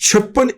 56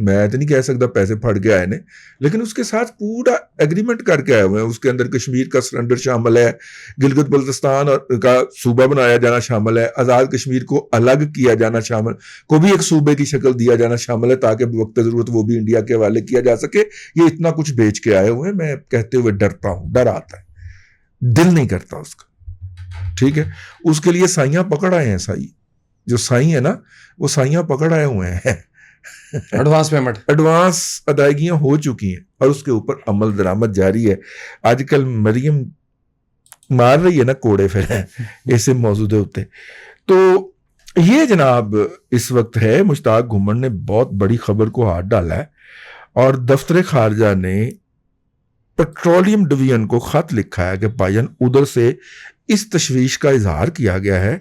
میں تو نہیں کہہ سکتا پیسے پھڑ کے آئے نے, لیکن اس کے ساتھ پورا ایگریمنٹ کر کے آئے ہوئے ہیں. اس کے اندر کشمیر کا سرنڈر شامل ہے, گلگت بلتستان کا صوبہ بنایا جانا شامل ہے, آزاد کشمیر کو الگ کیا جانا شامل, کو بھی ایک صوبے کی شکل دیا جانا شامل ہے تاکہ وقت ضرورت وہ بھی انڈیا کے حوالے کیا جا سکے. یہ اتنا کچھ بیچ کے آئے ہوئے ہیں. میں کہتے ہوئے ڈرتا ہوں, ڈر آتا ہے, دل نہیں کرتا اس کا. ٹھیک ہے, اس کے لیے سائیاں پکڑ آئے ہیں. سائی جو سائی ہے نا, وہ سائیاں پکڑ آئے ہوئے ہیں. ایڈوانس پیمنٹ, ایڈوانس ادائیگیاں ہو چکی ہیں اور اس کے اوپر عمل درآمد جاری ہے. آج کل مریم مار رہی ہے نا کوڑے پھر ایسے موضوع ہوتے. تو یہ جناب اس وقت ہے, مشتاق گھمڑ نے بہت بڑی خبر کو ہاتھ ڈالا ہے اور دفتر خارجہ نے پیٹرولیم ڈویژن کو خط لکھا ہے کہ بھائیان ادھر سے اس تشویش کا اظہار کیا گیا ہے,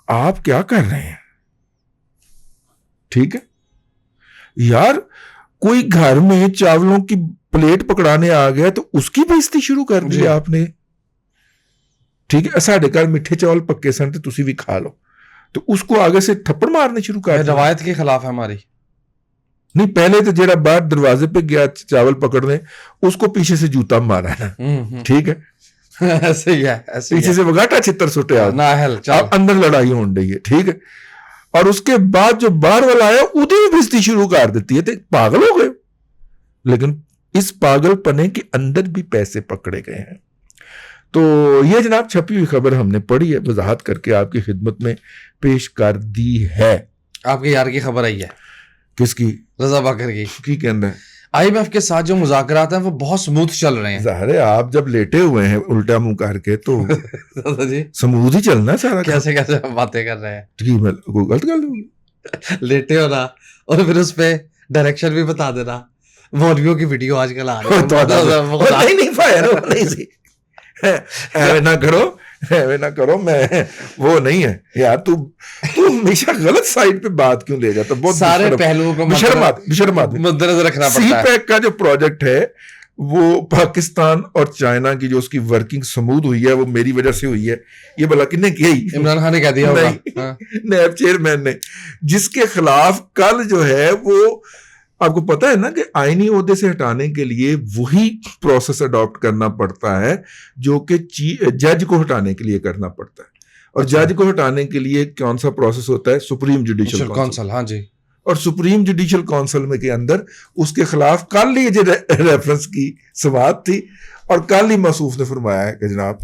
آپ کیا کر رہے ہیں. ٹھیک ہے یار, کوئی گھر میں چاولوں کی پلیٹ پکڑانے آ گیا تو اس کی بےزتی شروع کر دی آپ نے. ٹھیک ہے, ساڈے گھر میٹھے چاول پکے سن تو تسی بھی کھا لو, تو اس کو آگے سے تھپڑ مارنے شروع کر دیا. روایت کے خلاف ہے ہماری. نہیں, پہلے تو جڑا باہر دروازے پہ گیا چاول پکڑنے, اس کو پیچھے سے جوتا مارا نا. ٹھیک ہے, ایسے ہی ہے, پیچھے سے وگاٹا چھتر سٹے, اندر لڑائی ہو رہی ہے. ٹھیک ہے, اور اس کے بعد جو باہر والا آیا ادھی بھی بھیجتی شروع کر دیتی ہے. تو پاگل ہو گئے. لیکن اس پاگل پنے کے اندر بھی پیسے پکڑے گئے ہیں. تو یہ جناب چھپی ہوئی خبر ہم نے پڑھی ہے, وضاحت کر کے آپ کی خدمت میں پیش کر دی ہے. آپ کے یار کی خبر آئی ہے. کس کی؟ رضا باکر کی کہنا ہے IMF کے ساتھ جو مذاکرات ہیں وہ بہت سموتھ چل رہے ہیں. ظاہر ہے آپ جب لیٹے ہوئے ہیں الٹا منہ کر کے تو جی سموتھ ہی چلنا ہے سارا. کیسے کیسے باتیں کر رہے ہیں, کوئی غلط گل ہوگی. لیٹے ہونا اور پھر اس پہ ڈائریکشن بھی بتا دینا. مولویوں کی ویڈیو آج کل آ رہی ہے. نہ کرو, میں وہ نہیں ہے یار. تو ہمیشہ غلط سائڈ پہ بات کیوں لے جاتا؟ بہت سارے پہلوؤں کو مد نظر رکھنا پڑتا ہے. سی پیک کا جو پروجیکٹ ہے وہ پاکستان اور چائنا کی جو اس کی ورکنگ سموتھ ہوئی ہے وہ میری وجہ سے ہوئی ہے. یہ بھلا کن نے کیا؟ عمران خان نے کہہ دیا ہوگا, نیب چیئرمین نے, جس کے خلاف کل جو ہے وہ آپ کو پتا ہے نا کہ آئینی عہدے سے ہٹانے کے لیے وہی پروسیس اڈاپٹ کرنا پڑتا ہے جو کہ جج کو ہٹانے کے لیے کرنا پڑتا ہے. اور جج کو ہٹانے کے لیے کون سا پروسیس ہوتا ہے؟ Supreme judicial council. ہاں جی. اور سپریم جوڈیشل کونسل میں کے اندر اس کے خلاف کل ہی ریفرنس کی سماعت تھی اور کل ہی موصوف نے فرمایا ہے کہ جناب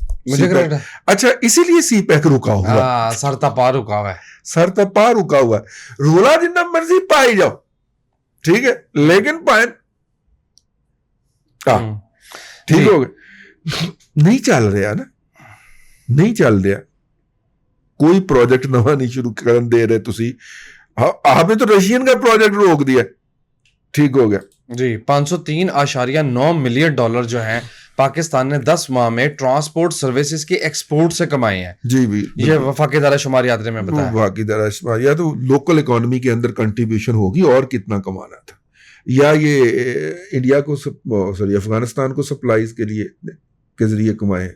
اچھا اسی لیے سی پیک رکا ہوا, سر تپا رکا ہوا ہے. سر تپا رکا ہوا ہے. رولا جتنا مرضی پائی جاؤ, ٹھیک ہے, لیکن پائن ٹھیک ہو گئے. نہیں چل رہا نا, نہیں چل رہا. کوئی پروجیکٹ نواں نہیں شروع کرن دے رہے تسی. آپ نے تو رشین کا پروجیکٹ روک دیا. ٹھیک ہو گیا جی. 503.9 ملین ڈالر جو ہیں پاکستان نے 10 ماہ میں ٹرانسپورٹ سروسز کے ایکسپورٹ سے کمائے ہیں. جی بھی یہ وفاقی ادارہ شماریات نے میں بتایا. وفاقی ادارہ شماریات تو لوکل اکانومی کے اندر کنٹریبیوشن ہوگی اور کتنا کمانا تھا. یا یہ انڈیا کو افغانستان کو سپلائیز کے لیے کے ذریعے کمائے.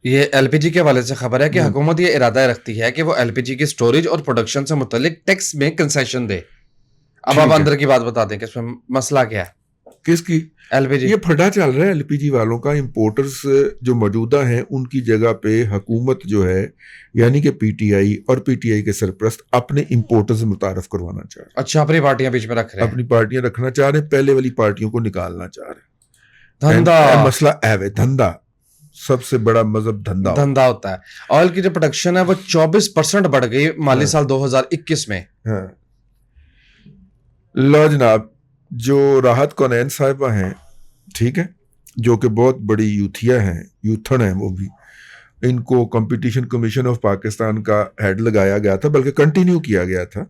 یہ LPG کے حوالے سے خبر ہے کہ حکومت یہ ارادہ رکھتی ہے کہ وہ LPG کی سٹوریج اور پروڈکشن سے متعلق ٹیکس میں کنسیشن دے. اب آپ اندر کی بات بتا دیں کہ اس میں مسئلہ کیا ہے. کس کی؟ LPG. یہ پھڈا چل رہا ہے LPG والوں کا. امپورٹرز جو موجودہ ہیں ان کی جگہ پہ حکومت جو ہے یعنی کہ PTI اور PTI کے سرپرست اپنے امپورٹرز متعارف کروانا چاہ رہے ہیں. اچھا, اپنی پارٹیاں بیچ میں رکھ رہے ہیں. اپنی پارٹیاں رکھنا چاہ رہے ہیں, پہلے والی پارٹیوں کو نکالنا چاہ رہے ہیں. دھندا مسئلہ ہے, دھندا سب سے بڑا مذہب دھندا ہوتا ہے. آئل کی جو پروڈکشن ہے وہ 24% بڑھ گئی مالی سال 2021 میں. لو جناب, جو راحت کونین صاحبہ ہیں, ٹھیک ہے, جو کہ بہت بڑی یوتھیا ہیں, یوتھن ہیں وہ بھی, ان کو کمپٹیشن کمیشن آف پاکستان کا ہیڈ لگایا گیا تھا, بلکہ کنٹینیو کیا گیا تھا.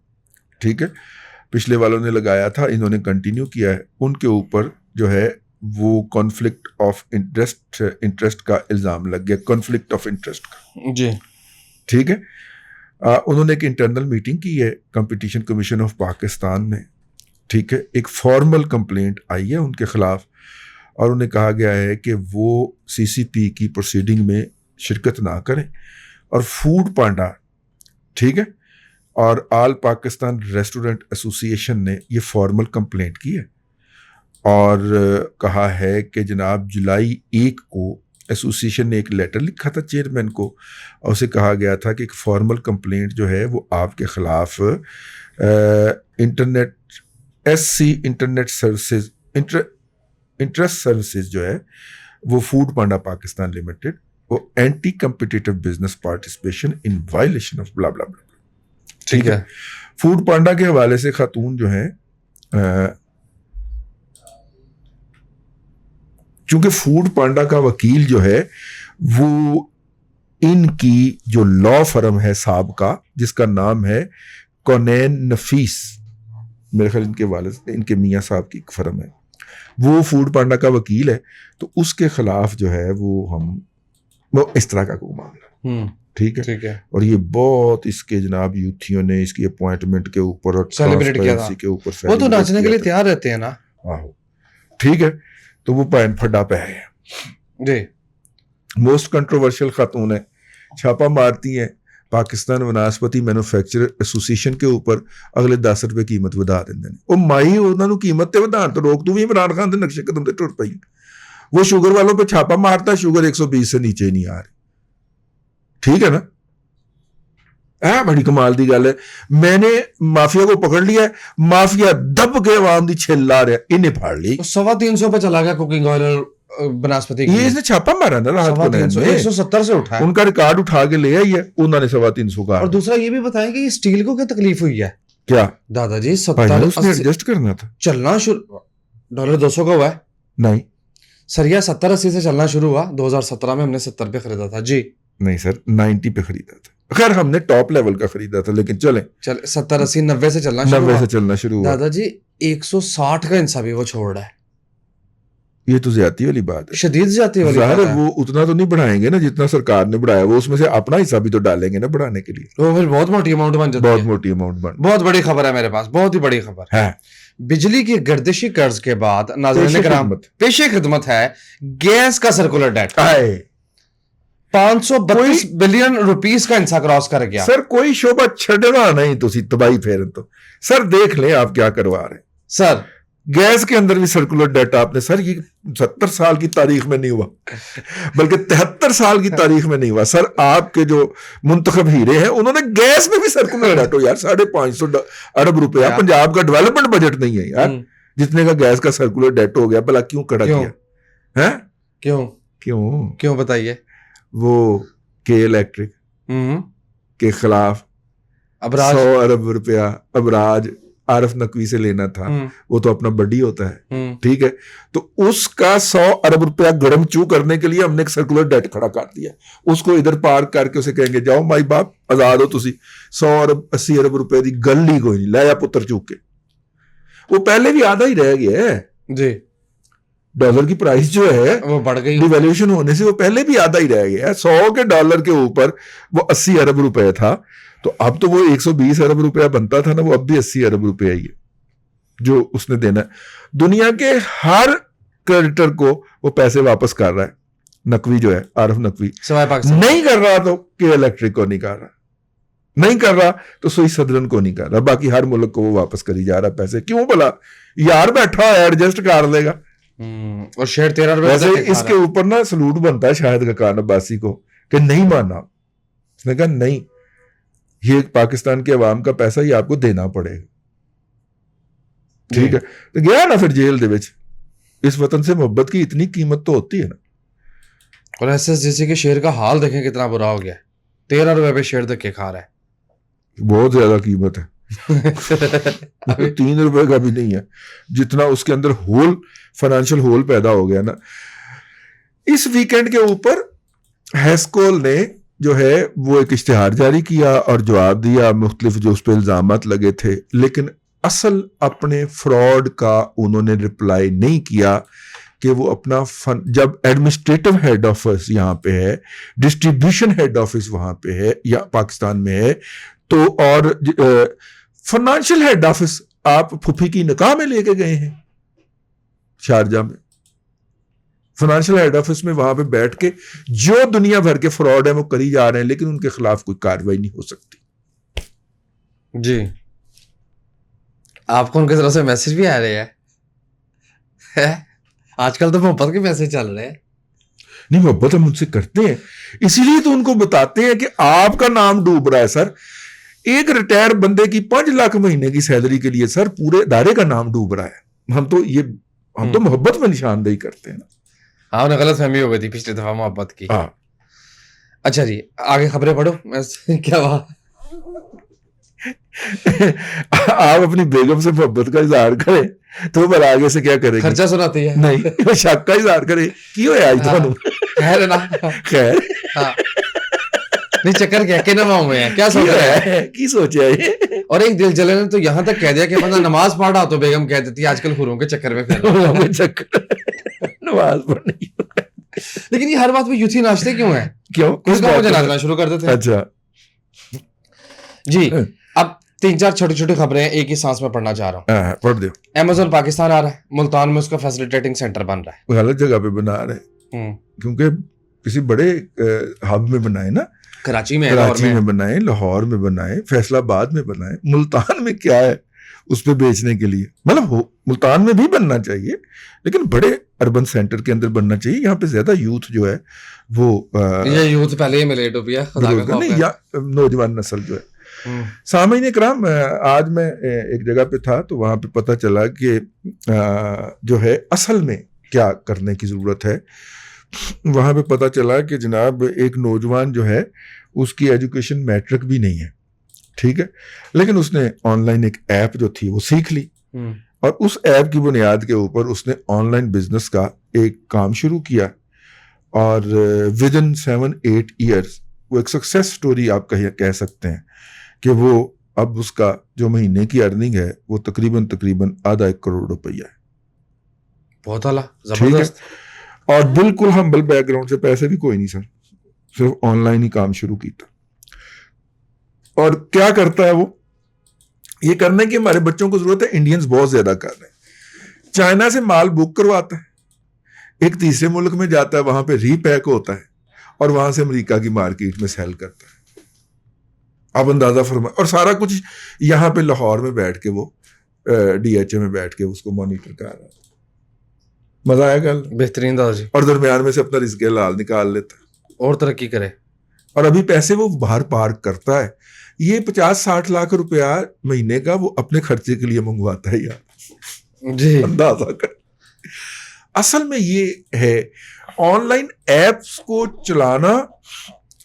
ٹھیک ہے, پچھلے والوں نے لگایا تھا, انہوں نے کنٹینیو کیا ہے. ان کے اوپر جو ہے وہ کانفلکٹ آف انٹرسٹ کا الزام لگ گیا, کانفلکٹ آف انٹرسٹ کا. جی ٹھیک ہے, انہوں نے ایک انٹرنل میٹنگ کی ہے کمپٹیشن کمیشن آف پاکستان میں. ٹھیک ہے, ایک فارمل کمپلینٹ آئی ہے ان کے خلاف اور انہیں کہا گیا ہے کہ وہ CCP کی پروسیڈنگ میں شرکت نہ کریں. اور فوڈ پانڈا, ٹھیک ہے, اور آل پاکستان ریسٹورنٹ ایسوسی ایشن نے یہ فارمل کمپلینٹ کی ہے اور کہا ہے کہ جناب جولائی 1 کو ایسوسی ایشن نے ایک لیٹر لکھا تھا چیئرمین کو اور اسے کہا گیا تھا کہ ایک فارمل کمپلینٹ جو ہے وہ آپ کے خلاف internet internet services interest services جو ہے وہ فوڈ پانڈا پاکستان لمیٹڈ وہ anti competitive business participation in violation of blah blah بلا. ٹھیک ہے. فوڈ پانڈا کے حوالے سے خاتون جو ہیں چونکہ فوڈ پانڈا کا وکیل جو ہے وہ ان کی جو لا فرم ہے سابقہ جس کا نام ہے کونین نفیس، میرے خیال ان کے والد ان کے میاں صاحب کی ایک فرم ہے، وہ فوڈ پانڈا کا وکیل ہے، تو اس کے خلاف جو ہے وہ اس طرح کا کوئی معاملہ ٹھیک ہے. اور یہ بہت اس کے جناب یوتھیوں نے اس کی اپوائنٹمنٹ کے اوپر اور ٹرانسپیرنسی کے اوپر وہ تو ناچنے کے لیے تیار رہتے ہیں نا. ٹھیک ہے. تو وہ پین پھڈا پہ ہے جی. موسٹ کنٹروورشل خاتون ہے، چھاپا مارتی ہیں پاکستان وناسپتی مینوفیکچرر ایسوسی ایشن کے اوپر، اگلے 10 روپے قیمت ودا دیں. وہ مائی انہوں نے قیمت تے ودان تو روک تو بھی عمران خان دے نقشے قدم تے ٹر پئی. وہ شوگر والوں پہ چھاپا مارتا ہے، شوگر 120 سے نیچے نہیں آ رہی. ٹھیک ہے نا. بڑی کمال دی گل ہے. میں نے مافیا کو پکڑ لیا ہے، مافیا دب کے عوام دی چھل لا رہا، انہیں پھاڑ لی. 350 پہ چلا گیا کوکنگ آئل اور بناسپتی. یہ اس نے چھاپا مارا نا راحت کو 170 سے اٹھا، ان کا ریکارڈ اٹھا کے لے آئی ہے انہوں نے 350 کا. اور دوسرا یہ بھی بتائیں کہ اسٹیل کو کیا تکلیف ہوئی ہے کیا دادا جی؟ اس نے ایڈجسٹ کرنا تھا. چلنا شروع $200 کا ہوا ہے نہیں سر، یہ 70-80 سے چلنا شروع ہوا. 2017 میں ہم نے 70 پہ خریدا تھا جی. نہیں سر 90 پہ خریدا تھا. خیر ہم نے ٹاپ لیول کا خریدا تھا، لیکن چلیں 70-80-90 سے چلنا شروع ہوا. دادا جی 160 کا انصاف بھی وہ چھوڑ رہا ہے. یہ تو زیادتی والی بات ہے، شدید زیادتی والی بات ہے. وہ اتنا تو نہیں بڑھائیں گے نا جتنا سرکار نے بڑھایا، وہ اس میں سے اپنا حصہ بھی تو ڈالیں گے نا بڑھانے کے لیے. وہ پھر بہت موٹی اماؤنٹ بن جاتی ہے. بہت موٹی اماؤنٹ بن. بہت بڑی خبر ہے میرے پاس، بہت ہی بڑی خبر ہے. بجلی کی گردشی قرض کے بعد ناظرین کرام پیش خدمت ہے گیس کا سرکولر ڈیٹ 532 بلین روپیز کا انسا کراس کر گیا. سر کوئی شعبہ چھڑنا نہیں تو تباہی پھیرن تو. سر دیکھ لیں آپ کیا کروا رہے ہیں. سر گیس کے اندر بھی سرکولر ڈیٹا آپ نے، سر یہ 70 سال کی تاریخ میں نہیں ہوا، بلکہ 73 سال کی تاریخ میں نہیں ہوا. سر آپ کے جو منتخب ہیرے ہیں انہوں نے گیس میں بھی سرکولر ڈیٹا. یار 550 ارب روپیہ پنجاب کا ڈیولپمنٹ بجٹ نہیں ہے یار جتنے کا گیس کا سرکولر ڈیٹ ہو گیا. بھلا کیوں کھڑا کیا؟ کیوں بتائیے. وہ کے الیکٹرک کے خلاف 100 ارب روپیہ ابراج عارف نقوی سے لینا تھا، وہ تو اپنا بڈی ہوتا ہے ٹھیک ہے. تو اس کا 100 ارب روپیہ گرم چو کرنے کے لیے ہم نے ایک سرکولر ڈیٹ کھڑا کر دیا. اس کو ادھر پارک کر کے اسے کہیں گے جاؤ مائی باپ آزاد ہو تسی. 100 ارب 80 ارب روپے دی گل ہی کوئی نہیں، لایا پتر چوک کے. وہ پہلے بھی آدھا ہی رہ گیا ہے جی. ڈالر کی پرائس جو ہے وہ بڑھ گئی، ڈیویلیوشن ہونے سے وہ پہلے بھی آدھا ہی رہ گیا ہے. 100 کے ڈالر کے اوپر وہ 80 ارب روپے تھا، تو اب تو وہ 120 ارب روپیہ بنتا تھا نا، وہ اب بھی 80 ارب روپیہ ہی ہے جو اس نے دینا ہے. دنیا کے ہر کریڈیٹر کو وہ پیسے واپس کر رہا ہے. نقوی جو ہے عارف نقوی نہیں کر رہا تو کہ الیکٹرک کو نہیں کر رہا، نہیں کر رہا تو سوئی صدرن کو نہیں کر رہا. باقی ہر ملک کو وہ واپس کری جا رہا پیسے. کیوں بھلا؟ یار بیٹھا ہے ایڈجسٹ کر لے گا. اور شیئر 13 روپے. اس کے اوپر نا سلوٹ بنتا ہے شاہد خاقان عباسی کو کہ نہیں مانا. اس نے کہا نہیں، یہ پاکستان کے عوام کا پیسہ یہ آپ کو دینا پڑے گا. ٹھیک ہے. تو گیا نا پھر جیل دے وچ. اس وطن سے محبت کی اتنی قیمت تو ہوتی ہے نا. اور ایس ایس جی سی کے شیئر کا حال دیکھیں کتنا برا ہو گیا. 13 روپے پہ شیئر دھکے کھا رہا ہے. بہت زیادہ قیمت ہے. 3 روپے کا بھی نہیں ہے جتنا اس کے اندر ہول فائنینشیل ہول پیدا ہو گیا نا. اس ویکینڈ کے اوپر ہیسکول نے جو ہے وہ ایک اشتہار جاری کیا اور جواب دیا مختلف جو اس پہ الزامات لگے تھے، لیکن اصل اپنے فراڈ کا انہوں نے رپلائی نہیں کیا کہ وہ اپنا جب ایڈمنسٹریٹو ہیڈ آفس یہاں پہ ہے، ڈسٹریبیوشن ہیڈ آفس وہاں پہ ہے یا پاکستان میں ہے، تو اور فائنانشیل ہیڈ آفس آپ پھوپھی کی نکاح میں لے کے گئے ہیں شارجہ میں. فائنانشیل ہیڈ آفس میں وہاں پہ بیٹھ کے جو دنیا بھر کے فراڈ ہیں وہ کری جا رہے ہیں، لیکن ان کے خلاف کوئی کاروائی نہیں ہو سکتی. جی آپ کو ان کی طرف سے میسج بھی آ رہے ہیں؟ آج کل تو محبت کے میسج چل رہے ہیں. نہیں محبت ہم ان سے کرتے ہیں, اسی لیے تو ان کو بتاتے ہیں کہ آپ کا نام ڈوب رہا ہے سر. ایک ریٹائر بندے کی 5 لاکھ مہینے کی سیلری کے لیے سر پورے ادارے کا نام ڈوب رہا ہے. ہم تو محبت میں نشاندہی کرتے ہیں نا. ہاں انہیں غلط فہمی ہو گئی تھی پچھلی دفعہ محبت کی. ہاں اچھا جی آگے خبریں پڑھو. کیا ہوا؟ آپ اپنی بیگم سے محبت کا اظہار کریں تو پھر آگے سے کیا کریں گے؟ خرچہ سناتی ہے. نہیں شک کا اظہار کرے کی ہویا آج تھانوں؟ خیر ہے نا. خیر نہیں چکر کیا کہ نہ ہوئے ہیں کیا سوچ رہا ہے کی سوچا ہے. اور ایک دل جلے نے تو یہاں تک کہہ دیا کہ بندہ نماز پڑھ رہا تو بیگم کہہ دیتی ہے آج کل خوروں کے چکر میں پھر نماز پڑھنے. لیکن یہ ہر بات میں یوتھی ناشتے کیوں ہیں؟ کیوں اس کا مجھے ناچنا شروع کر دیتے ہیں. اچھا جی اب 3-4 چھوٹی چھوٹی خبریں ایک ہی سانس میں پڑھنا چاہ رہا ہوں. پڑھ دو. Amazon پاکستان آ رہا ہے, ملتان میں اس کا فیسیلیٹیٹنگ سینٹر بن رہا ہے. غلط جگہ پہ بنا رہے ہیں کیونکہ کسی بڑے ہب میں بنائے نا, کراچی میں بنائے, لاہور میں بنائے, فیصل آباد میں بنائے. ملتان میں کیا ہے اس پہ بیچنے کے لیے؟ مطلب ملتان میں بھی بننا چاہیے لیکن بڑے اربن سینٹر کے اندر بننا چاہیے. یہاں پہ زیادہ یوتھ جو ہے وہ یوتھ پہلے ہی ملیٹ ہو گیا نہیں یا نوجوان نسل جو ہے. سامعین اکرام آج میں ایک جگہ پہ تھا تو وہاں پہ پتہ چلا کہ جو ہے اصل میں کیا کرنے کی ضرورت ہے. وہاں پہ پتہ چلا کہ جناب ایک نوجوان جو ہے اس کی ایجوکیشن میٹرک بھی نہیں ہے, ٹھیک ہے, لیکن اس نے آن لائن ایک ایپ جو تھی وہ سیکھ لی اور اس ایپ کی بنیاد کے اوپر اس نے آن لائن بزنس کا ایک کام شروع کیا اور ودن 7-8 ایئرس وہ ایک سکسیس سٹوری آپ کہہ سکتے ہیں کہ وہ اب اس کا جو مہینے کی ارننگ ہے وہ تقریباً 1.5 کروڑ روپیہ ہے. بہت اعلیٰ, زبردست. اور بالکل ہمبل بیک گراؤنڈ سے, پیسے بھی کوئی نہیں سر, صرف آن لائن ہی کام شروع کیتا. اور کیا کرتا ہے وہ, یہ کرنے کی ہمارے بچوں کو ضرورت ہے, انڈینز بہت زیادہ کر رہے ہیں. چائنا سے مال بک کرواتا ہے, ایک تیسرے ملک میں جاتا ہے, وہاں پہ ری پیک ہوتا ہے اور وہاں سے امریکہ کی مارکیٹ میں سیل کرتا ہے. آپ اندازہ فرمائیں, اور سارا کچھ یہاں پہ لاہور میں بیٹھ کے وہ DHA میں بیٹھ کے اس کو مانیٹر کر رہا ہے. مزہ آیا گا, بہترین دادا جی. اور درمیان میں سے اپنا رزق حلال نکال لیتا ہے اور ترقی کرے. اور ابھی پیسے وہ باہر پارک کرتا ہے. یہ 50-60 لاکھ روپیہ مہینے کا وہ اپنے خرچے کے لیے منگواتا ہے یار جی, اندازہ کر. اصل میں یہ ہے آن لائن ایپس کو چلانا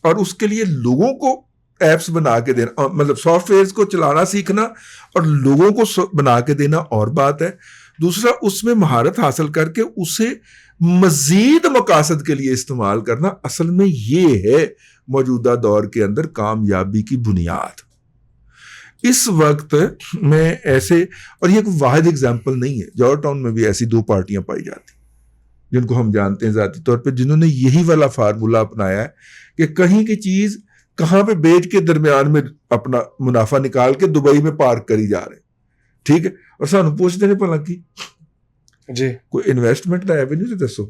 اور اس کے لیے لوگوں کو ایپس بنا کے دینا, مطلب سافٹ ویئرز کو چلانا سیکھنا اور لوگوں کو بنا کے دینا اور بات ہے. دوسرا اس میں مہارت حاصل کر کے اسے مزید مقاصد کے لیے استعمال کرنا, اصل میں یہ ہے موجودہ دور کے اندر کامیابی کی بنیاد. اس وقت میں ایسے, اور یہ کوئی واحد اگزامپل نہیں ہے, جارج ٹاؤن میں بھی ایسی 2 پارٹیاں پائی جاتی جن کو ہم جانتے ہیں ذاتی طور پہ, جنہوں نے یہی والا فارمولہ اپنایا ہے کہ کہیں کی چیز کہاں پہ بیچ کے درمیان میں اپنا منافع نکال کے دبئی میں پارک کری جا رہے ہیں, ٹھیک ہے, اور سانو پوچھتے ہیں بھلا کی جی کوئی انویسٹمنٹ کا ایونیو سے دسو.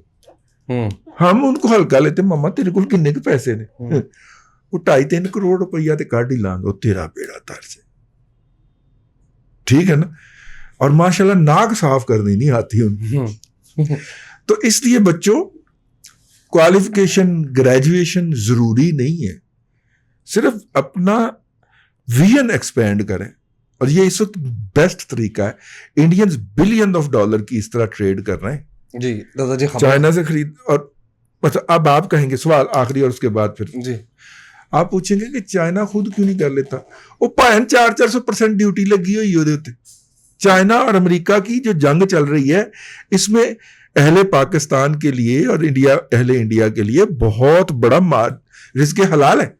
ہم ان کو ہلکا لیتے, ماما تیرے کو کنے کے پیسے نے, وہ 2.5-3 کروڑ روپیہ تے کاٹ ہی لانگو تیرا بیڑا تر سے, ٹھیک ہے نا. اور ماشاءاللہ ناک صاف کرنی نہیں آتی ان. تو اس لیے بچوں کوالیفیکیشن گریجویشن ضروری نہیں ہے, صرف اپنا ویژن ایکسپینڈ کریں. اور یہ اس وقت بیسٹ طریقہ ہے. انڈینز $بلین کی اس طرح ٹریڈ کر رہے ہیں جی دادا جی, چائنا سے خرید. اور اب آپ کہیں گے سوال آخری اور اس کے بعد پھر جی آپ پوچھیں گے کہ چائنا خود کیوں نہیں کر لیتا؟ وہ 400% ڈیوٹی لگی ہوئی ہوتے. چائنا اور امریکہ کی جو جنگ چل رہی ہے اس میں اہل پاکستان کے لیے اور اہل انڈیا کے لیے بہت بڑا رزق حلال ہے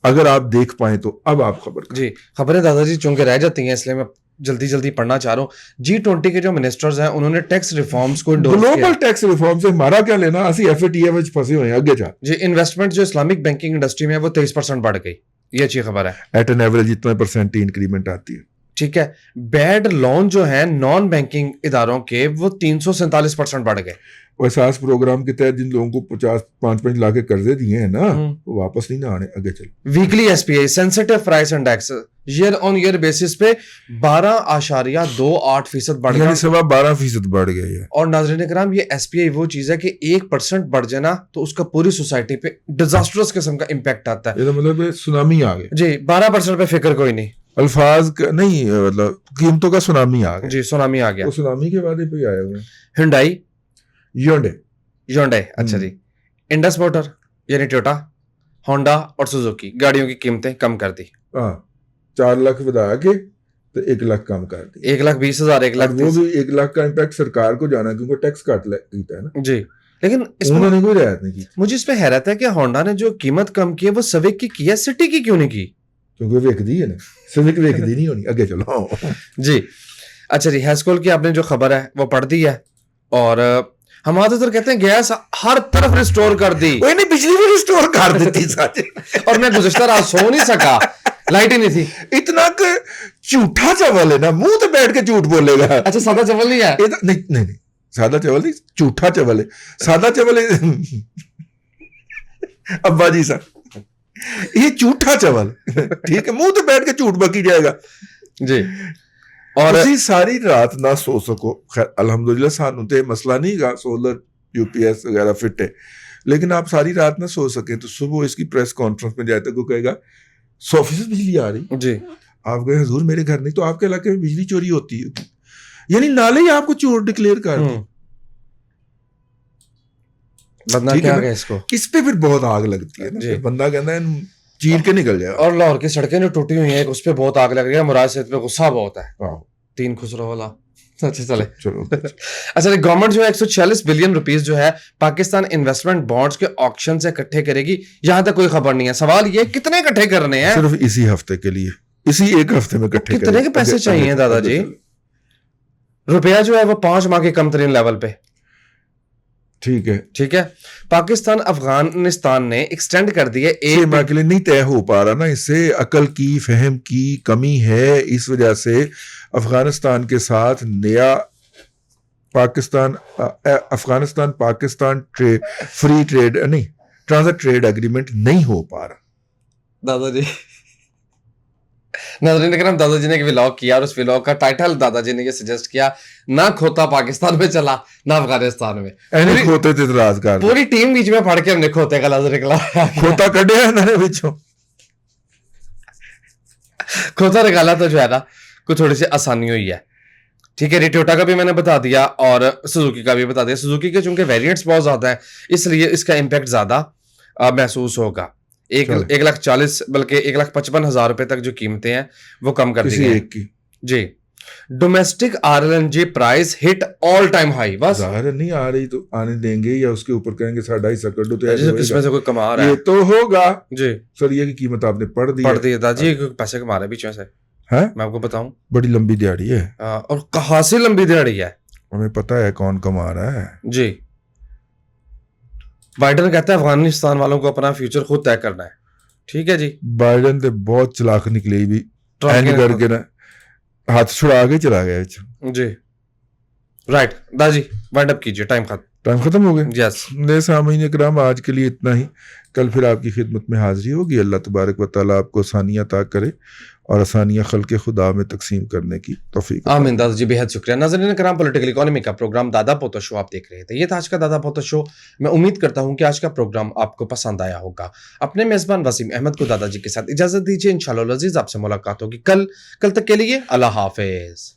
اگر آپ دیکھ پائیں تو. اب آپ خبر جی خبریں دادا جی چونکہ رہ جاتی ہیں اس لیے میں جلدی پڑھنا چاہ رہا ہوں. G20 کے جو منسٹرز ہیں انہوں نے ٹیکس ریفارمز کو انڈورس کیا. گلوبل ٹیکس ریفارم سے ہمارا کیا لینا, اسی FATF وچ پھنسے ہوئے ہیں. آگے جا جی انویسٹمنٹ جو اسلامک بینکنگ انڈسٹری میں ہے وہ 23% بڑھ گئی, یہ اچھی خبر ہے. ایٹ این ایوریج اتنا % انکریمنٹ آتی ہے. ٹھیک ہے. بیڈ لون جو ہیں نان بینکنگ اداروں کے وہ 347% بڑھ گئے. اور احساس پروگرام کے تحت جن لوگوں کو 5 لاکھ کے قرضے دیے ہیں نا وہ واپس نہیں نہ آنے. آگے چل. ویکلی ایس پی آئی سینسٹیو پرائس انڈیکس ایئر آن ایئر بیسس پہ 12.28% بڑھ گیا, یعنی 12.5% بڑھ گیا ہے. اور ناظرین کرام یہ ایس پی آئی وہ چیز ہے کہ 1% بڑھ جانا تو اس کا پوری سوسائٹی پہ ڈیزاسٹرس قسم کا امپیکٹ آتا ہے. یہ مطلب سونامی آ گیا جی. 12% پہ فکر کوئی نہیں, الفاظ کا نہیں, مطلب قیمتوں کا سونامی آ گیا. جی سونامی آ گیا. وہ سونامی کے بعد پہ آئے ہوئے ہنڈائی یونڈے. اچھا جی. انڈس موٹر یعنی ٹویوٹا, ہونڈا اور سوزوکی گاڑیوں کی قیمتیں کم کر دی. ہاں 4 لاکھ بتا کے تو 1 لاکھ کم کر دی. 1,20,000 1 لاکھ وہ بھی 1 لاکھ کا امپیکٹ سرکار کو جانا کیونکہ ٹیکس کٹ لیتا ہے نا. جی. لیکن اس انہوں نے کوئی رعایت نہیں کی. مجھے اس پہ حیرت ہے کہ ہونڈا نے جو قیمت کم کی ہے وہ سوک کی ہے, سٹی کی کیوں نہیں کی؟ کیونکہ ویک دی ہے نا, سوک ویک دی نہیں ہونی. آگے چلو. جی. اچھا جی. ہیسکول کی آپ نے جو خبر ہے وہ پڑھ دی ہے, اور ہم ادھر کہتے ہیں گیس ہر طرف ریسٹور کر دی. کوئی نہیں, بجلی بھی ریسٹور کر دیتی ساتھ. اور میں گزشتہ رات سو نہیں سکا, لائٹ ہی نہیں تھی. اتنا کہ جھوٹا چاول ہے نا, منہ تو بیٹھ کے جھوٹ بولے گا. اچھا سادہ چاول نہیں ہے؟ نہیں سادہ چاول نہیں, جھوٹا چاول ہے. سادہ چاول ابا جی صاحب یہ جھوٹا چاول, ٹھیک ہے, منہ تو بیٹھ کے جھوٹ بکی جائے گا. جی. اور اسی ساری رات نہ سو سکو. خیر الحمدللہ سانو تے مسئلہ نہیں گا, سولر یو پی ایس وغیرہ فٹ ہے, لیکن آپ ساری رات نہ سو سکیں تو صبح اس کی پریس کانفرنس میں جائے تو کوئی کہے گا 100% بجلی آ رہی. جی. آپ کہیں حضور میرے گھر نہیں, تو آپ کے علاقے میں بجلی چوری ہوتی ہے, یعنی نالے ہی آپ کو چور ڈکلیئر کر دیں. بندہ کیا گیا اس کو, اس پہ پھر بہت آگ لگتی ہے نا. بندہ کہتا ہے چیر کے نکل جائے. اور لاہور کی سڑکیں جو ٹوٹی ہوئی ہیں اس پہ بہت آگ لگ رہی ہے. مراد صاحب پہ غصہ بہت ہے. 3 خسرو والا. اچھا چلے. اچھا گورنمنٹ جو ہے 146 بلین روپیز جو ہے پاکستان انویسٹمنٹ بانڈز کے آکشن سے اکٹھے کرے گی. یہاں تک کوئی خبر نہیں ہے. سوال یہ کتنے اکٹھے کرنے ہیں؟ صرف اسی ہفتے کے لیے, اسی ایک ہفتے میں اکٹھے. کتنے کے پیسے چاہیے دادا جی؟ روپیہ جو ہے وہ 5 ماہ کے کم ترین لیول پہ. ٹھیک ہے. پاکستان افغانستان نے ایکسٹینڈ کر دی ہے 1 ماہ کے لیے. نہیں طے ہو پا رہا نا, اس سے عقل کی فہم کی کمی ہے. اس وجہ سے افغانستان کے ساتھ نیا افغانستان پاکستان فری ٹریڈ نہیں ٹرانزٹ ٹریڈ ایگریمنٹ نہیں ہو پا رہا. دادا جی ناظرین کرام, دادا جی نے ایک ولاگ کیا اور اس ولاگ کا ٹائٹل دادا جی نے یہ سجیسٹ کیا, نہ کھوتا پاکستان میں چلا نہ افغانستان میں. کھوتے تے اعتراض کر پوری ٹیم بیچ میں پڑھ کے ہم نے کھوتے کا لفظ نکلا, کھوتا کڈیا انہوں نے وچوں. کھوتا نکالا تو جو ہے نا کوئی تھوڑی سی آسانی ہوئی ہے. ٹھیک ہے. ٹویوٹا کا بھی میں نے بتا دیا اور سوزوکی کا بھی بتا دیا. سوزوکی کے چونکہ ویریئنٹس بہت زیادہ ہیں اس لیے اس کا امپیکٹ زیادہ محسوس ہوگا. 1,40,000 بلکہ 1,55,000 روپے تک جو قیمتیں ہیں وہ کم کر دی گئی. جی. ڈومیسٹک RLNG پرائز ہٹ آل ٹائم ہائی. بس ظاہر نہیں آ رہی تو آنے دیں گے یا اس کے اوپر کہیں گے ساڈا حصہ کر دو. تو اس میں سے کوئی کما رہا ہے یہ تو ہوگا. جی. سر یہ کی قیمت آپ نے پڑھ دی داجی, پیسے کما رہے بیچ میں سے. میں آپ کو بتاؤں بڑی لمبی دیہڑی ہے. اور کہاں سے لمبی دیہڑی ہے ہمیں پتا ہے کون کما رہا ہے. جی. بائیڈن کہتا ہے افغانستان والوں کو اپنا فیوچر خود طے کرنا ہے. ٹھیک ہے جی. بائیڈن تو بہت چلاک نکلی بھی کر کے نا ہاتھ چھڑا کے چلا گیا. جی رائٹ. داجی وائنڈ اپ کیجیے, ٹائم ختم ہو گیا. یس. سامعین کرام آج کے لیے اتنا ہی. کل پھر آپ کی خدمت میں حاضری ہوگی. اللہ تبارک و تعالیٰ آپ کو آسانیاں عطا کرے اور آسانیاں خلق خدا میں تقسیم کرنے کی توفیق. آمین. دادا جی بہت شکریہ. ناظرین کرام, پولیٹیکل اکانومی کا پروگرام دادا پوتا شو آپ دیکھ رہے تھے. یہ تھا آج کا دادا پوتا شو. میں امید کرتا ہوں کہ آج کا پروگرام آپ کو پسند آیا ہوگا. اپنے میزبان وسیم احمد کو دادا جی کے ساتھ اجازت دیجیے. انشاءاللہ العزیز آپ سے ملاقات ہوگی کل تک کے لیے اللہ حافظ.